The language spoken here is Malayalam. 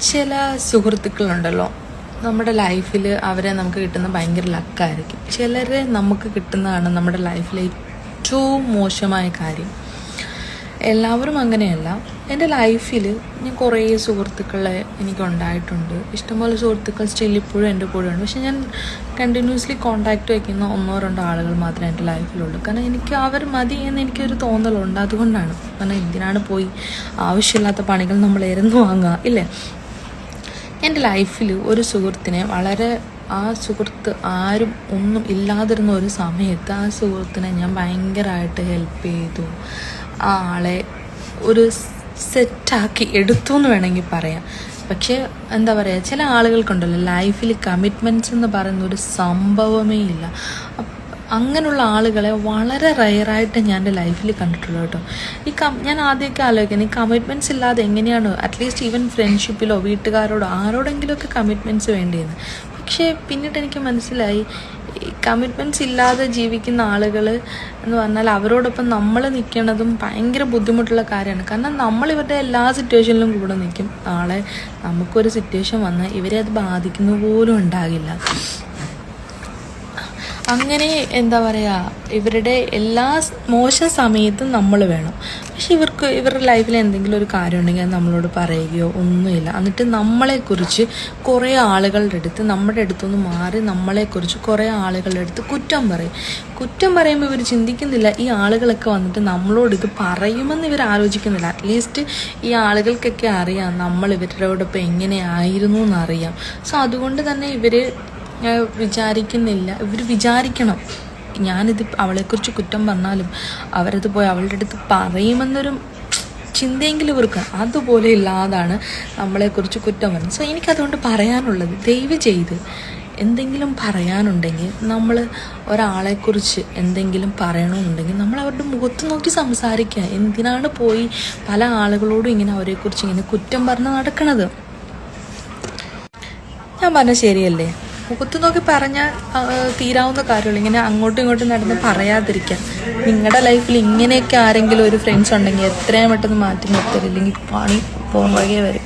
ചില സുഹൃത്തുക്കളുണ്ടല്ലോ, നമ്മുടെ ലൈഫിൽ അവരെ നമുക്ക് കിട്ടുന്ന ഭയങ്കര ലക്കായിരിക്കും. ചിലരെ നമുക്ക് കിട്ടുന്നതാണ് നമ്മുടെ ലൈഫിലെ ഏറ്റവും മോശമായ കാര്യം. എല്ലാവരും അങ്ങനെയല്ല. എൻ്റെ ലൈഫിൽ ഞാൻ കുറേ സുഹൃത്തുക്കളെ എനിക്കുണ്ടായിട്ടുണ്ട്. ഇഷ്ടംപോലെ സുഹൃത്തുക്കൾ സ്റ്റിൽ ഇപ്പോഴും എൻ്റെ കൂടെയുണ്ട്. പക്ഷെ ഞാൻ കണ്ടിന്യൂസ്ലി കോണ്ടാക്ട് വയ്ക്കുന്ന 1-2 ആളുകൾ മാത്രമേ എൻ്റെ ലൈഫിലുള്ളൂ. കാരണം എനിക്ക് അവർ മതി എന്ന് എനിക്കൊരു തോന്നലുണ്ട്. അതുകൊണ്ടാണ്. കാരണം എന്തിനാണ് പോയി ആവശ്യമില്ലാത്ത പണികൾ നമ്മൾ എരന്നു വാങ്ങുക, ഇല്ലേ? എൻ്റെ ലൈഫിൽ ഒരു സുഹൃത്തിനെ ആ സുഹൃത്ത് ആരും ഒന്നും ഇല്ലാതിരുന്ന ഒരു സമയത്ത് ആ സുഹൃത്തിനെ ഞാൻ ഭയങ്കരമായിട്ട് ഹെൽപ്പ് ചെയ്തു. ആ ആളെ ഒരു സെറ്റാക്കി എടുത്തു എന്ന് വേണമെങ്കിൽ പറയാം. പക്ഷേ എന്താ പറയുക, ചില ആളുകൾക്കുണ്ടല്ലോ ലൈഫിൽ കമ്മിറ്റ്മെൻറ്റ്സ് എന്ന് പറയുന്ന ഒരു സംഭവമേ ഇല്ല. അങ്ങനെയുള്ള ആളുകളെ വളരെ റയറായിട്ട് ഞാൻ എൻ്റെ ലൈഫിൽ കണ്ടിട്ടുള്ളൂ കേട്ടോ. ഞാൻ ആദ്യമൊക്കെ ആലോചിക്കുന്നത് ഈ കമ്മിറ്റ്മെൻറ്റ്സ് ഇല്ലാതെ എങ്ങനെയാണ് അറ്റ്ലീസ്റ്റ് ഈവൻ ഫ്രണ്ട്ഷിപ്പിലോ വീട്ടുകാരോടോ ആരോടെങ്കിലുമൊക്കെ കമ്മിറ്റ്മെൻറ്റ്സ് വേണ്ടിയെന്ന്. പക്ഷേ പിന്നീട് എനിക്ക് മനസ്സിലായി, കമ്മിറ്റ്മെൻറ്റ്സ് ഇല്ലാതെ ജീവിക്കുന്ന ആളുകൾ എന്ന് പറഞ്ഞാൽ അവരോടൊപ്പം നമ്മൾ നിൽക്കുന്നതും ഭയങ്കര ബുദ്ധിമുട്ടുള്ള കാര്യമാണ്. കാരണം നമ്മൾ ഇവരുടെ എല്ലാ സിറ്റുവേഷനിലും കൂടെ നിൽക്കും. നാളെ നമുക്കൊരു സിറ്റുവേഷൻ വന്നാൽ ഇവരെ അത് ബാധിക്കുന്ന പോലും ഉണ്ടാകില്ല. അങ്ങനെ എന്താ പറയുക, ഇവരുടെ എല്ലാ മോശം സമയത്തും നമ്മൾ വേണം. പക്ഷെ ഇവരുടെ ലൈഫിൽ എന്തെങ്കിലും ഒരു കാര്യം ഉണ്ടെങ്കിൽ അത് നമ്മളോട് പറയുകയോ ഒന്നുമില്ല. എന്നിട്ട് നമ്മളെക്കുറിച്ച് കുറേ ആളുകളുടെ അടുത്ത്, നമ്മുടെ അടുത്തൊന്ന് മാറി നമ്മളെക്കുറിച്ച് കുറേ ആളുകളുടെ അടുത്ത് കുറ്റം പറയുമ്പോൾ ഇവർ ചിന്തിക്കുന്നില്ല ഈ ആളുകളൊക്കെ വന്നിട്ട് നമ്മളോട് ഇത് പറയുമെന്ന് ഇവർ ആലോചിക്കുന്നില്ല. അറ്റ്ലീസ്റ്റ് ഈ ആളുകൾക്കൊക്കെ അറിയാം നമ്മൾ ഇവരോടൊപ്പം എങ്ങനെയായിരുന്നു എന്നറിയാം. സോ അതുകൊണ്ട് തന്നെ ഇവർ വിചാരിക്കണം ഞാനിത് അവളെക്കുറിച്ച് കുറ്റം പറഞ്ഞാലും അവരത് പോയി അവളുടെ അടുത്ത് പറയുമെന്നൊരു ചിന്തയെങ്കിലും ഇവർക്ക്. അതുപോലെ ഇല്ലാതാണ് നമ്മളെക്കുറിച്ച് കുറ്റം പറയുന്നത്. സോ എനിക്കതുകൊണ്ട് പറയാനുള്ളത്, ദയവ് ചെയ്ത് എന്തെങ്കിലും പറയാനുണ്ടെങ്കിൽ നമ്മൾ ഒരാളെക്കുറിച്ച് എന്തെങ്കിലും പറയണമെന്നുണ്ടെങ്കിൽ നമ്മൾ അവരുടെ മുഖത്ത് നോക്കി സംസാരിക്കുക. എന്തിനാണ് പോയി പല ആളുകളോടും ഇങ്ങനെ അവരെക്കുറിച്ച് ഇങ്ങനെ കുറ്റം പറഞ്ഞ് നടക്കണത്? ഞാൻ പറഞ്ഞ ശരിയല്ലേ? മുഖത്ത് നോക്കി പറഞ്ഞാൽ തീരാവുന്ന കാര്യമുള്ളൂ. ഇങ്ങനെ അങ്ങോട്ടും ഇങ്ങോട്ടും നടന്ന് പറയാതിരിക്കുക. നിങ്ങളുടെ ലൈഫിൽ ഇങ്ങനെയൊക്കെ ആരെങ്കിലും ഒരു ഫ്രണ്ട്സ് ഉണ്ടെങ്കിൽ എത്രയും പെട്ടെന്ന് മാറ്റി നിർത്തരുത്, ഇല്ലെങ്കിൽ പണി പോകാൻ വഴിയേ വരും.